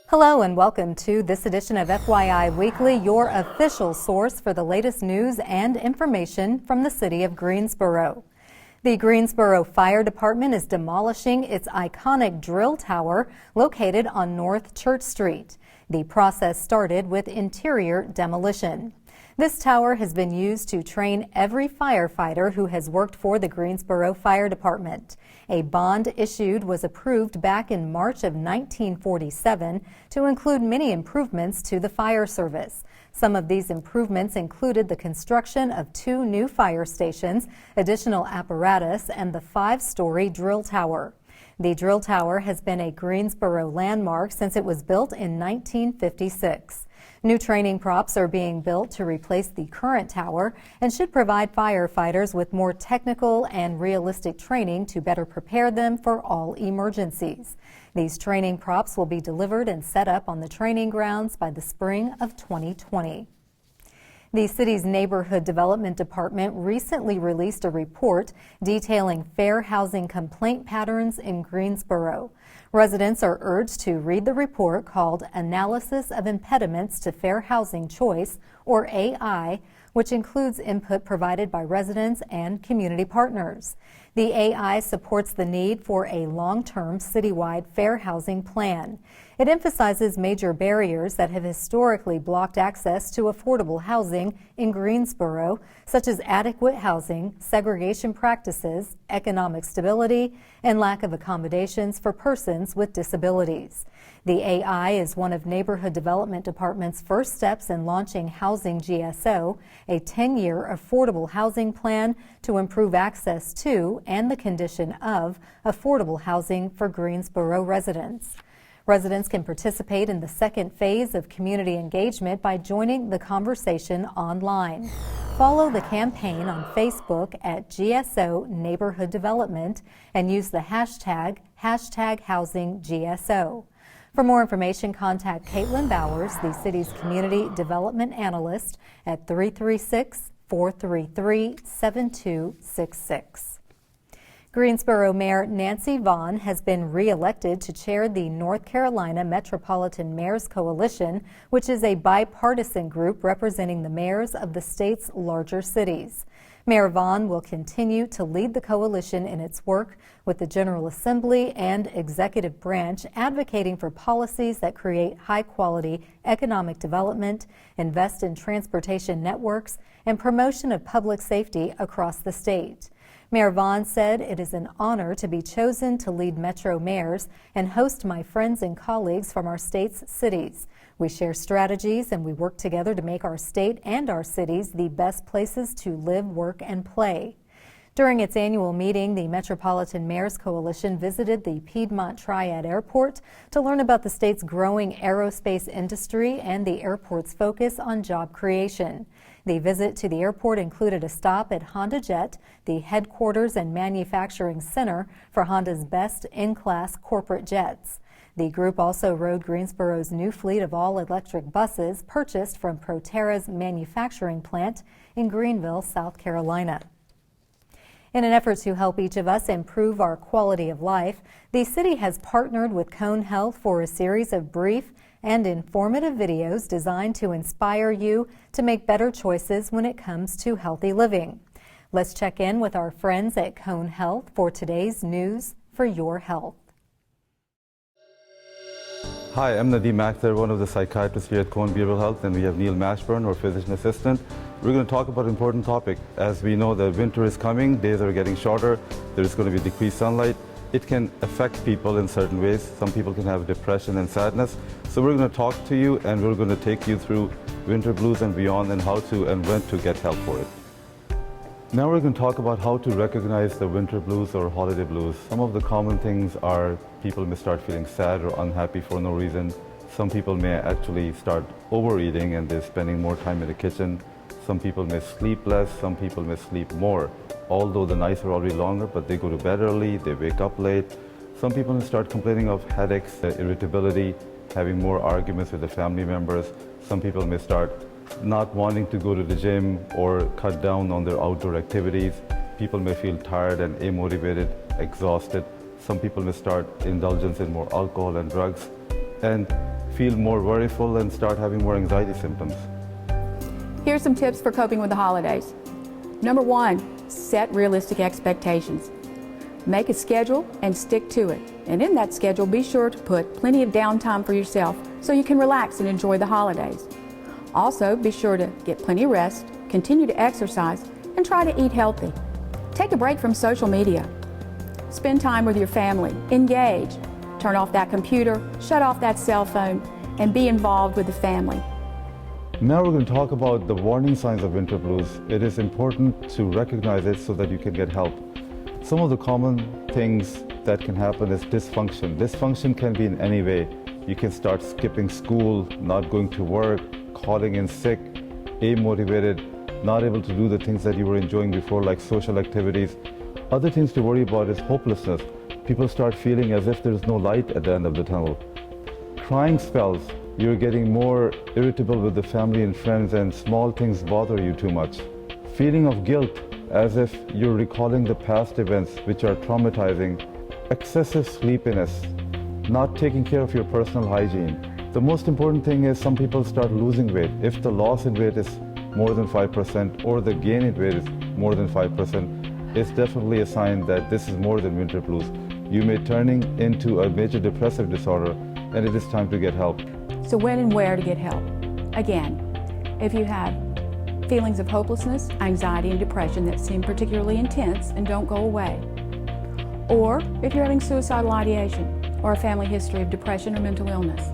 Hello and welcome to this edition of FYI Weekly, your official source for the latest news and information from the city of Greensboro. The Greensboro Fire Department is demolishing its iconic drill tower located on North Church Street. The process started with interior demolition. This tower has been used to train every firefighter who has worked for the Greensboro Fire Department. A bond issued was approved back in March of 1947 to include many improvements to the fire service. Some of these improvements included the construction of 2 new fire stations, additional apparatus, and the 5-story drill tower. The drill tower has been a Greensboro landmark since it was built in 1956. New training props are being built to replace the current tower and should provide firefighters with more technical and realistic training to better prepare them for all emergencies. These training props will be delivered and set up on the training grounds by the spring of 2020. The city's Neighborhood Development Department recently released a report detailing fair housing complaint patterns in Greensboro. Residents are urged to read the report called Analysis of Impediments to Fair Housing Choice, or AI, which includes input provided by residents and community partners. The AI supports the need for a long-term citywide fair housing plan. It emphasizes major barriers that have historically blocked access to affordable housing in Greensboro, such as adequate housing, segregation practices, economic stability, and lack of accommodations for persons with disabilities. The AI is one of Neighborhood Development Department's first steps in launching Housing GSO, a 10-year affordable housing plan to improve access to and the condition of affordable housing for Greensboro residents. Residents can participate in the second phase of community engagement by joining the conversation online. Follow the campaign on Facebook at GSO Neighborhood Development and use the hashtag #HousingGSO. For more information, contact Caitlin Bowers, the city's Community Development Analyst, at 336-433-7266. Greensboro Mayor Nancy Vaughn has been re-elected to chair the North Carolina Metropolitan Mayors Coalition, which is a bipartisan group representing the mayors of the state's larger cities. Mayor Vaughn will continue to lead the coalition in its work with the General Assembly and executive branch, advocating for policies that create high-quality economic development, invest in transportation networks, and promotion of public safety across the state. Mayor Vaughn said, "It is an honor to be chosen to lead Metro mayors and host my friends and colleagues from our state's cities. We share strategies and we work together to make our state and our cities the best places to live, work, and play." During its annual meeting, the Metropolitan Mayors Coalition visited the Piedmont Triad Airport to learn about the state's growing aerospace industry and the airport's focus on job creation. The visit to the airport included a stop at Honda Jet, the headquarters and manufacturing center for Honda's best in-class corporate jets. The group also rode Greensboro's new fleet of all-electric buses purchased from Proterra's manufacturing plant in Greenville, South Carolina. In an effort to help each of us improve our quality of life, the city has partnered with Cone Health for a series of brief and informative videos designed to inspire you to make better choices when it comes to healthy living. Let's check in with our friends at Cone Health for today's news for your health. Hi, I'm Nadeem Akhtar, one of the psychiatrists here at Cone Behavioral Health, and we have Neil Mashburn, our physician assistant. We're going to talk about an important topic. As we know, the winter is coming, days are getting shorter, there's going to be decreased sunlight. It can affect people in certain ways. Some people can have depression and sadness. So we're going to talk to you and we're going to take you through winter blues and beyond, and how to and when to get help for it. Now we're going to talk about how to recognize the winter blues or holiday blues. Some of the common things are people may start feeling sad or unhappy for no reason. Some people may actually start overeating and they're spending more time in the kitchen. Some people may sleep less, some people may sleep more. Although the nights are already longer, but they go to bed early, they wake up late. Some people may start complaining of headaches, irritability, having more arguments with the family members. Some people may start not wanting to go to the gym or cut down on their outdoor activities. People may feel tired and immotivated, exhausted. Some people may start indulgence in more alcohol and drugs. And feel more worryful and start having more anxiety symptoms. Here's some tips for coping with the holidays. Number 1, set realistic expectations. Make a schedule and stick to it. And in that schedule, be sure to put plenty of downtime for yourself so you can relax and enjoy the holidays. Also, be sure to get plenty of rest, continue to exercise, and try to eat healthy. Take a break from social media. Spend time with your family. Engage. Turn off that computer, shut off that cell phone, and be involved with the family. Now we're going to talk about the warning signs of winter blues. It is important to recognize it so that you can get help. Some of the common things that can happen is dysfunction. Dysfunction can be in any way. You can start skipping school, not going to work, calling in sick, amotivated, not able to do the things that you were enjoying before, like social activities. Other things to worry about is hopelessness. People start feeling as if there's no light at the end of the tunnel. Crying spells. You're getting more irritable with the family and friends, and small things bother you too much. Feeling of guilt, as if you're recalling the past events which are traumatizing. Excessive sleepiness, not taking care of your personal hygiene. The most important thing is some people start losing weight. If the loss in weight is more than 5% or the gain in weight is more than 5%, it's definitely a sign that this is more than winter blues. You may turning into a major depressive disorder, and it is time to get help. So when and where to get help? Again, if you have feelings of hopelessness, anxiety, and depression that seem particularly intense and don't go away, or if you're having suicidal ideation or a family history of depression or mental illness,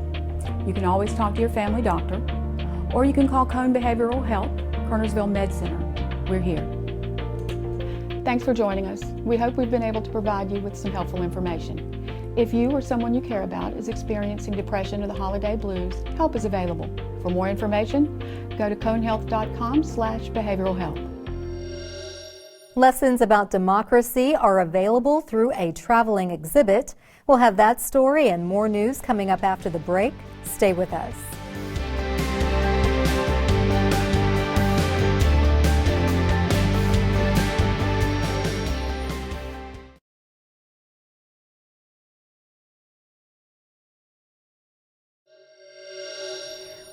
you can always talk to your family doctor, or you can call Cone Behavioral Health, Kernersville Med Center. We're here. Thanks for joining us. We hope we've been able to provide you with some helpful information. If you or someone you care about is experiencing depression or the holiday blues, help is available. For more information, go to conehealth.com/behavioral health. Lessons about democracy are available through a traveling exhibit. We'll have that story and more news coming up after the break. Stay with us.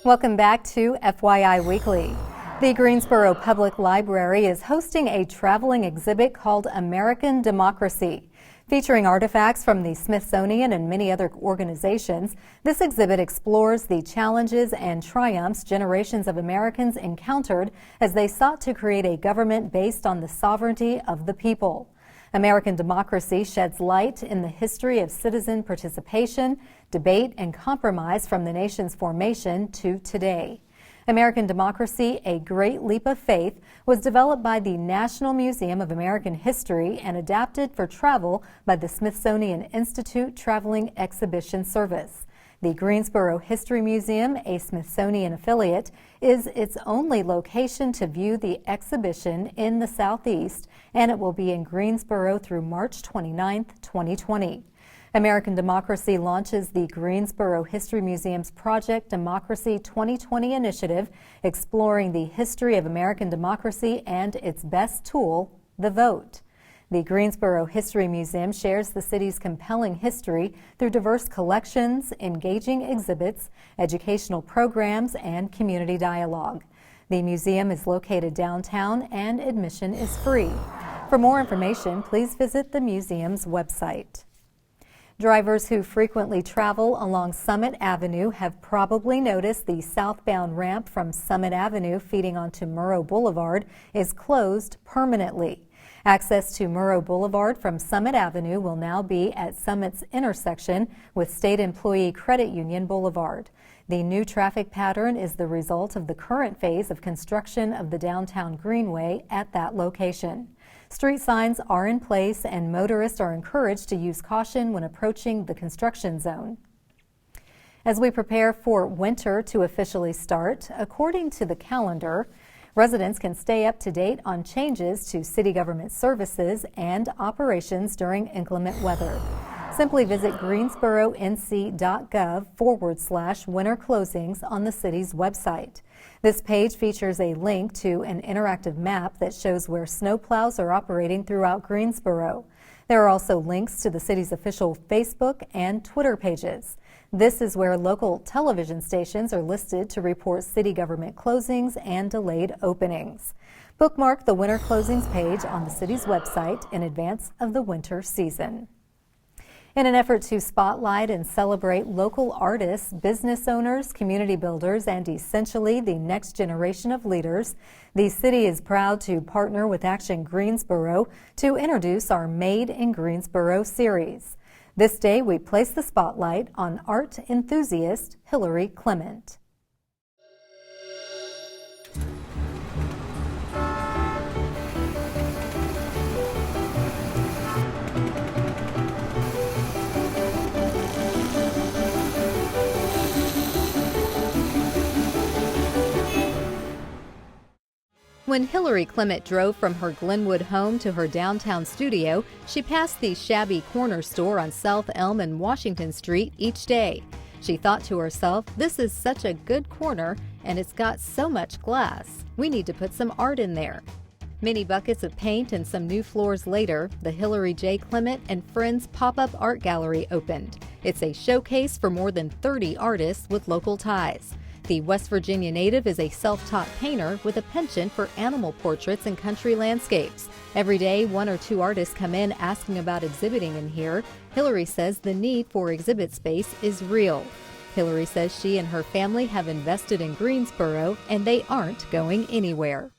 Welcome back to FYI Weekly. The Greensboro Public Library is hosting a traveling exhibit called American Democracy. Featuring artifacts from the Smithsonian and many other organizations, this exhibit explores the challenges and triumphs generations of Americans encountered as they sought to create a government based on the sovereignty of the people. American Democracy sheds light in the history of citizen participation, debate, and compromise from the nation's formation to today. American Democracy, A Great Leap of Faith, was developed by the National Museum of American History and adapted for travel by the Smithsonian Institute Traveling Exhibition Service. The Greensboro History Museum, a Smithsonian affiliate, is its only location to view the exhibition in the Southeast, and it will be in Greensboro through March 29, 2020. American Democracy launches the Greensboro History Museum's Project Democracy 2020 initiative, exploring the history of American democracy and its best tool, the vote. The Greensboro History Museum shares the city's compelling history through diverse collections, engaging exhibits, educational programs, and community dialogue. The museum is located downtown and admission is free. For more information, please visit the museum's website. Drivers who frequently travel along Summit Avenue have probably noticed the southbound ramp from Summit Avenue feeding onto Murrow Boulevard is closed permanently. Access to Murrow Boulevard from Summit Avenue will now be at Summit's intersection with State Employee Credit Union Boulevard. The new traffic pattern is the result of the current phase of construction of the downtown greenway at that location. Street signs are in place and motorists are encouraged to use caution when approaching the construction zone. As we prepare for winter to officially start, according to the calendar, residents can stay up to date on changes to city government services and operations during inclement weather. Simply visit greensboronc.gov/winter closings on the city's website. This page features a link to an interactive map that shows where snowplows are operating throughout Greensboro. There are also links to the city's official Facebook and Twitter pages. This is where local television stations are listed to report city government closings and delayed openings. Bookmark the winter closings page on the city's website in advance of the winter season. In an effort to spotlight and celebrate local artists, business owners, community builders, and essentially the next generation of leaders, the city is proud to partner with Action Greensboro to introduce our Made in Greensboro series. This day, we place the spotlight on art enthusiast Hillary Clement. When Hillary Clement drove from her Glenwood home to her downtown studio, she passed the shabby corner store on South Elm and Washington Street each day. She thought to herself, this is such a good corner and it's got so much glass. We need to put some art in there. Many buckets of paint and some new floors later, the Hillary J. Clement and Friends pop-up art gallery opened. It's a showcase for more than 30 artists with local ties. The West Virginia native is a self-taught painter with a penchant for animal portraits and country landscapes. Every day, one or two artists come in asking about exhibiting in here. Hillary says the need for exhibit space is real. Hillary says she and her family have invested in Greensboro and they aren't going anywhere.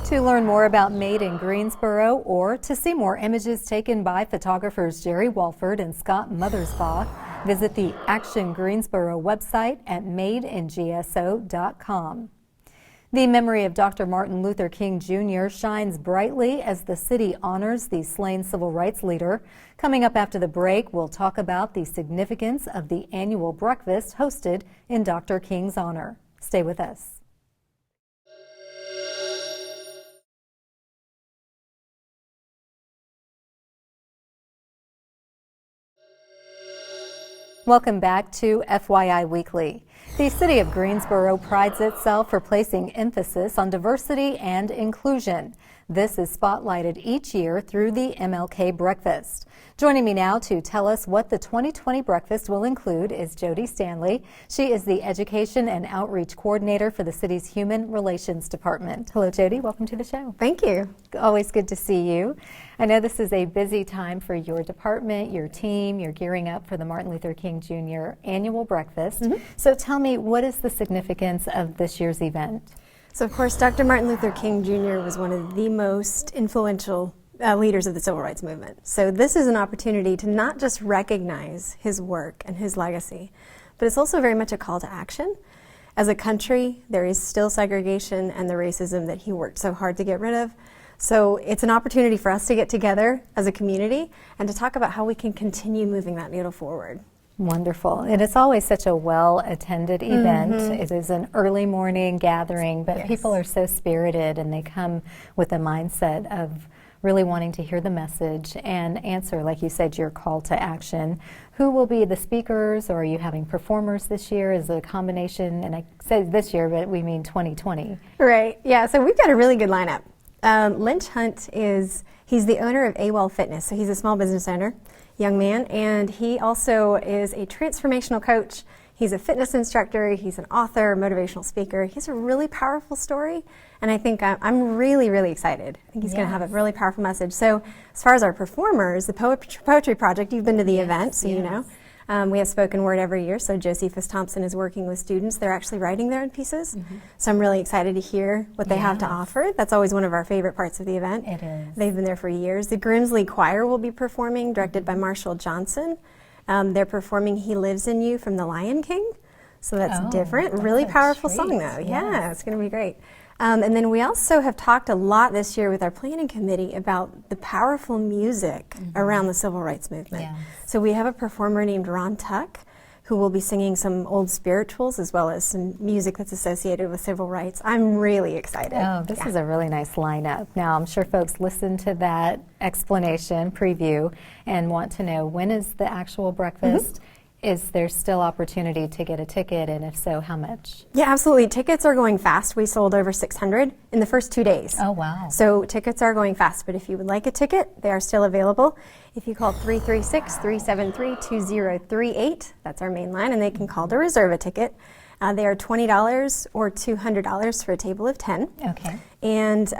To learn more about Made in Greensboro or to see more images taken by photographers Jerry Walford and Scott Mothersbaugh, visit the Action Greensboro website at madeingso.com. The memory of Dr. Martin Luther King Jr. shines brightly as the city honors the slain civil rights leader. Coming up after the break, we'll talk about the significance of the annual breakfast hosted in Dr. King's honor. Stay with us. Welcome back to FYI Weekly. The city of Greensboro prides itself for placing emphasis on diversity and inclusion. This is spotlighted each year through the MLK Breakfast. Joining me now to tell us what the 2020 breakfast will include is Jody Stanley. She is the Education and Outreach Coordinator for the city's Human Relations Department. Hello, Jody. Welcome to the show. Thank you. Always good to see you. I know this is a busy time for your department, your team. You're gearing up for the Martin Luther King Jr. annual breakfast. So tell me, what is the significance of this year's event? So, of course, Dr. Martin Luther King Jr. was one of the most influential leaders of the civil rights movement. So this is an opportunity to not just recognize his work and his legacy, but it's also very much a call to action. As a country, there is still segregation and the racism that he worked so hard to get rid of. So it's an opportunity for us to get together as a community and to talk about how we can continue moving that needle forward. Wonderful. And it's always such a well-attended event. It is an early morning gathering, but people are so spirited and they come with a mindset of really wanting to hear the message and answer, like you said, your call to action. Who will be the speakers, or are you having performers this year? Is it a combination? And I say this year, but we mean 2020. Right. Yeah, so we've got a really good lineup. Lynch Hunt he's the owner of AWell Fitness, so he's a small business owner, young man, and he also is a transformational coach. He's a fitness instructor, he's an author, motivational speaker. He has a really powerful story, and I think I'm really, really excited. I think he's going to have a really powerful message. So as far as our performers, the Poetry Project, you've been to the event, so you know. We have spoken word every year, so Josephus Thompson is working with students. They're actually writing their own pieces. So I'm really excited to hear what they have to offer. That's always one of our favorite parts of the event. It is. They've been there for years. The Grimsley Choir will be performing, directed by Marshall Johnson. They're performing He Lives in You from The Lion King. So that's different. Really powerful song, though. Yeah, it's going to be great. And then we also have talked a lot this year with our planning committee about the powerful music around the civil rights movement. So we have a performer named Ron Tuck who will be singing some old spirituals as well as some music that's associated with civil rights. I'm really excited. Oh, this is a really nice lineup. Now, I'm sure folks listen to that explanation, preview, and want to know, when is the actual breakfast? Is there still opportunity to get a ticket, and if so, how much? Yeah, absolutely. Tickets are going fast. We sold over 600 in the first 2 days. Oh, wow. So tickets are going fast, but if you would like a ticket, they are still available. If you call 336-373-2038, that's our main line, and they can call to reserve a ticket. They are $20 or $200 for a table of 10. Okay. And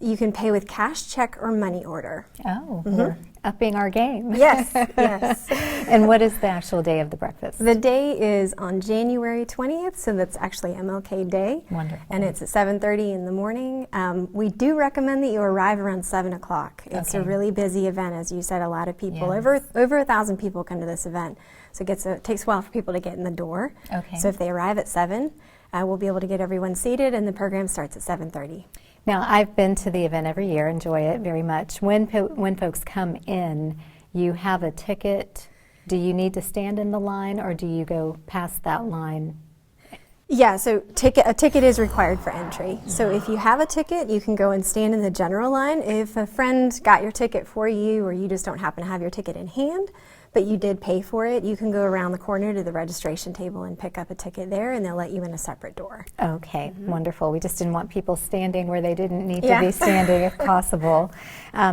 you can pay with cash, check, or money order. Oh, we're upping our game. Yes, yes. And what is the actual day of the breakfast? The day is on January 20th, so that's actually MLK Day. Wonderful. And it's at 7:30 in the morning. We do recommend that you arrive around 7 o'clock. It's a Okay. really busy event, as you said. A lot of people, Yes. over 1,000 people come to this event. So it takes a while for people to get in the door. Okay. So if they arrive at 7, we'll be able to get everyone seated, and the program starts at 7:30. Now, I've been to the event every year, enjoy it very much. When folks come in, you have a ticket. Do you need to stand in the line, or do you go past that line? Yeah, so a ticket is required for entry. So if you have a ticket, you can go and stand in the general line. If a friend got your ticket for you, or you just don't happen to have your ticket in hand, but you did pay for it, you can go around the corner to the registration table and pick up a ticket there, and they'll let you in a separate door. Okay, wonderful. We just didn't want people standing where they didn't need Yeah. to be standing if possible.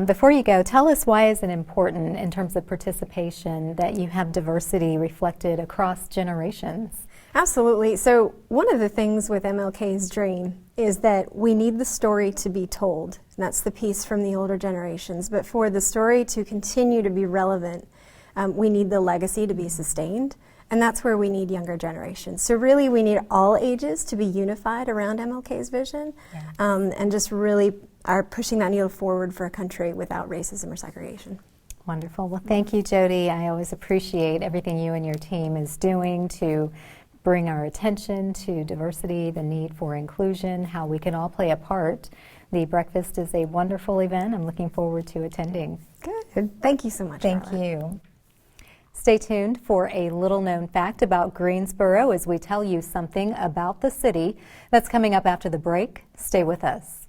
Before you go, tell us, why is it important in terms of participation that you have diversity reflected across generations? Absolutely. So one of the things with MLK's dream is that we need the story to be told. And that's the piece from the older generations. But for the story to continue to be relevant, we need the legacy to be sustained. And that's where we need younger generations. So really we need all ages to be unified around MLK's vision, and just really are pushing that needle forward for a country without racism or segregation. Wonderful. Well, thank you, Jody. I always appreciate everything you and your team is doing to bring our attention to diversity, the need for inclusion, how we can all play a part. The breakfast is a wonderful event. I'm looking forward to attending. Good. Thank you so much. Thank Carla. you. Stay tuned for a little known fact about Greensboro as we tell you something about the city. That's coming up after the break. Stay with us.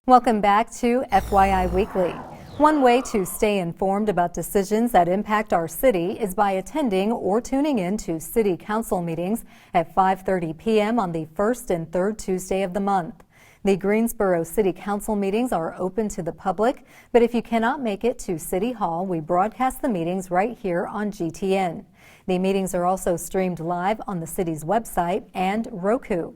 Welcome back to FYI Weekly. One way to stay informed about decisions that impact our city is by attending or tuning in to City Council meetings at 5:30 p.m. on the first and third Tuesday of the month. The Greensboro City Council meetings are open to the public, but if you cannot make it to City Hall, we broadcast the meetings right here on GTN. The meetings are also streamed live on the city's website and Roku.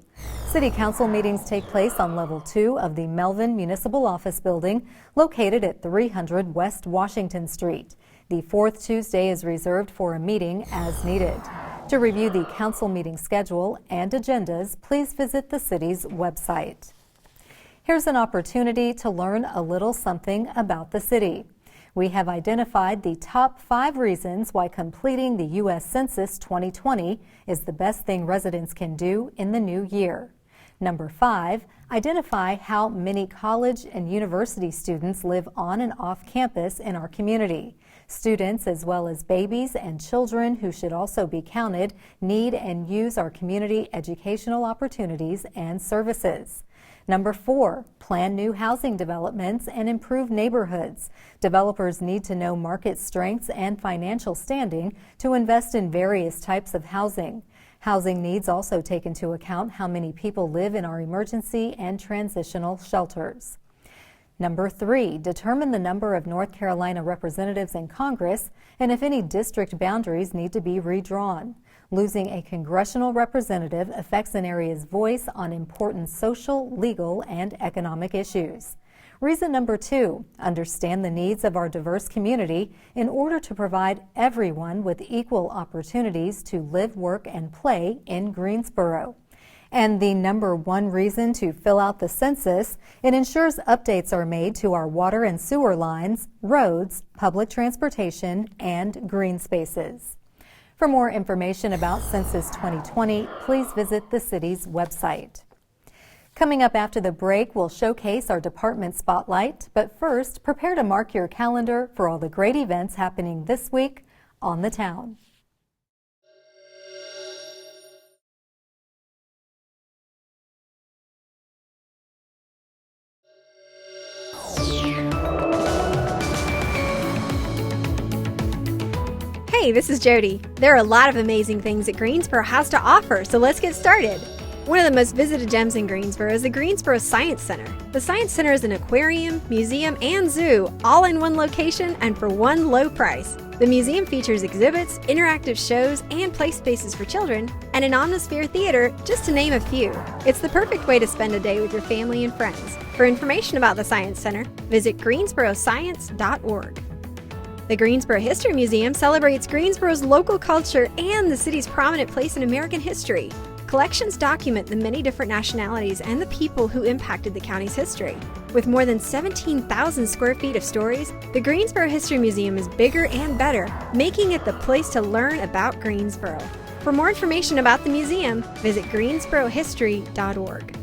City Council meetings take place on Level 2 of the Melvin Municipal Office Building, located at 300 West Washington Street. The fourth Tuesday is reserved for a meeting as needed. To review the council meeting schedule and agendas, please visit the city's website. Here's an opportunity to learn a little something about the city. We have identified the top 5 reasons why completing the U.S. Census 2020 is the best thing residents can do in the new year. Number 5, identify how many college and university students live on and off campus in our community. Students, as well as babies and children who should also be counted, need and use our community educational opportunities and services. Number 4, plan new housing developments and improve neighborhoods. Developers need to know market strengths and financial standing to invest in various types of housing. Housing needs also take into account how many people live in our emergency and transitional shelters. Number 3, determine the number of North Carolina representatives in Congress and if any district boundaries need to be redrawn. Losing a congressional representative affects an area's voice on important social, legal, and economic issues. Reason number 2, understand the needs of our diverse community in order to provide everyone with equal opportunities to live, work, and play in Greensboro. And the number 1 reason to fill out the census, it ensures updates are made to our water and sewer lines, roads, public transportation, and green spaces. For more information about Census 2020, please visit the city's website. Coming up after the break, we'll showcase our department spotlight, but first, prepare to mark your calendar for all the great events happening this week on the town. Hey, this is Jody. There are a lot of amazing things that Greensboro has to offer, so let's get started. One of the most visited gems in Greensboro is the Greensboro Science Center. The Science Center is an aquarium, museum, and zoo, all in one location and for one low price. The museum features exhibits, interactive shows, and play spaces for children, and an Omnisphere theater, just to name a few. It's the perfect way to spend a day with your family and friends. For information about the Science Center, visit greensboroscience.org. The Greensboro History Museum celebrates Greensboro's local culture and the city's prominent place in American history. Collections document the many different nationalities and the people who impacted the county's history. With more than 17,000 square feet of stories, the Greensboro History Museum is bigger and better, making it the place to learn about Greensboro. For more information about the museum, visit greensborohistory.org.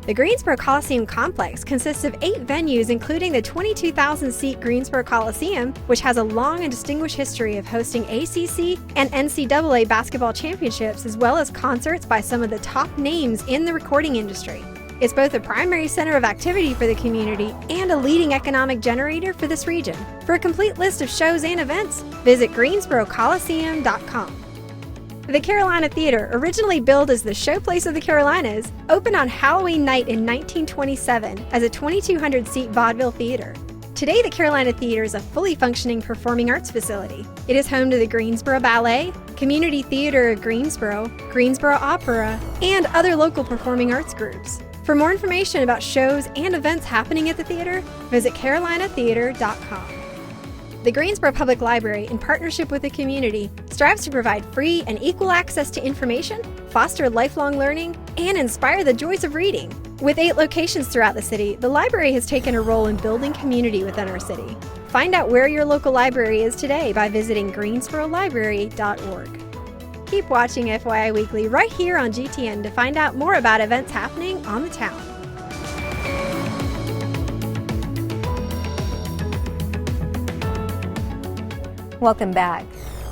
The Greensboro Coliseum Complex consists of 8 venues, including the 22,000-seat Greensboro Coliseum, which has a long and distinguished history of hosting ACC and NCAA basketball championships, as well as concerts by some of the top names in the recording industry. It's both a primary center of activity for the community and a leading economic generator for this region. For a complete list of shows and events, visit greensborocoliseum.com. The Carolina Theater, originally billed as the Showplace of the Carolinas, opened on Halloween night in 1927 as a 2,200-seat vaudeville theater. Today, the Carolina Theater is a fully functioning performing arts facility. It is home to the Greensboro Ballet, Community Theater of Greensboro, Greensboro Opera, and other local performing arts groups. For more information about shows and events happening at the theater, visit carolinatheater.com. The Greensboro Public Library, in partnership with the community, strives to provide free and equal access to information, foster lifelong learning, and inspire the joys of reading. With 8 locations throughout the city, the library has taken a role in building community within our city. Find out where your local library is today by visiting greensborolibrary.org. Keep watching FYI Weekly right here on GTN to find out more about events happening on the town. Welcome back.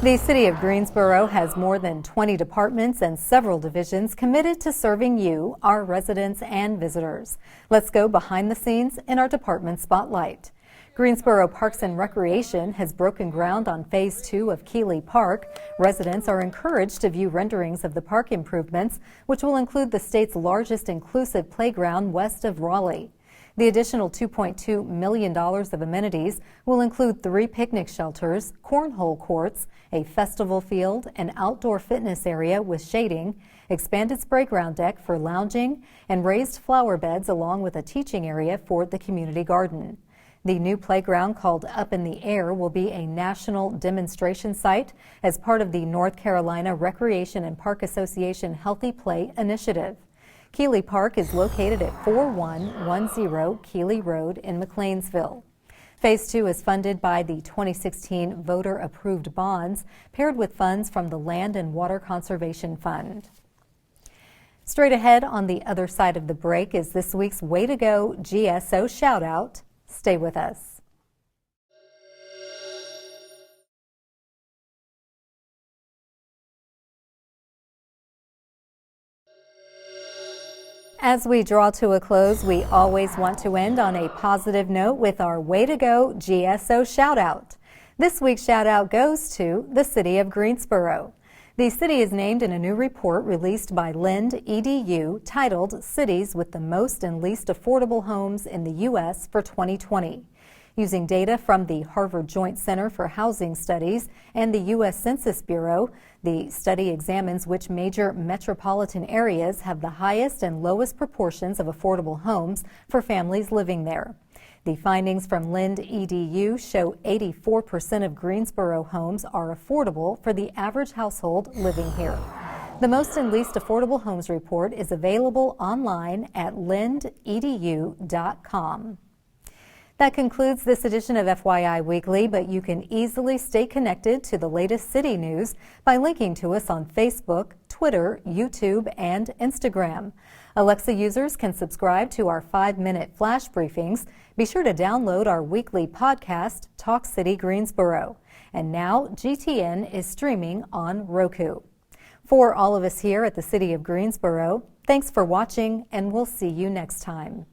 The City of Greensboro has more than 20 departments and several divisions committed to serving you, our residents and visitors. Let's go behind the scenes in our department spotlight. Greensboro Parks and Recreation has broken ground on Phase 2 of Keeley Park. Residents are encouraged to view renderings of the park improvements, which will include the state's largest inclusive playground west of Raleigh. The additional $2.2 million of amenities will include 3 picnic shelters, cornhole courts, a festival field, an outdoor fitness area with shading, expanded spray ground deck for lounging, and raised flower beds along with a teaching area for the community garden. The new playground, called Up in the Air, will be a national demonstration site as part of the North Carolina Recreation and Park Association Healthy Play Initiative. Keeley Park is located at 4110 Keeley Road in McLeansville. Phase 2 is funded by the 2016 voter-approved bonds, paired with funds from the Land and Water Conservation Fund. Straight ahead on the other side of the break is this week's Way to Go GSO shout-out. Stay with us. As we draw to a close, we always want to end on a positive note with our Way to Go GSO shout-out. This week's shout-out goes to the City of Greensboro. The city is named in a new report released by Lind EDU titled Cities with the Most and Least Affordable Homes in the U.S. for 2020. Using data from the Harvard Joint Center for Housing Studies and the U.S. Census Bureau, the study examines which major metropolitan areas have the highest and lowest proportions of affordable homes for families living there. The findings from Lind EDU show 84% of Greensboro homes are affordable for the average household living here. The Most and Least Affordable Homes report is available online at lindedu.com. That concludes this edition of FYI Weekly, but you can easily stay connected to the latest city news by linking to us on Facebook, Twitter, YouTube, and Instagram. Alexa users can subscribe to our 5-minute flash briefings. Be sure to download our weekly podcast, Talk City Greensboro. And now GTN is streaming on Roku. For all of us here at the City of Greensboro, thanks for watching, and we'll see you next time.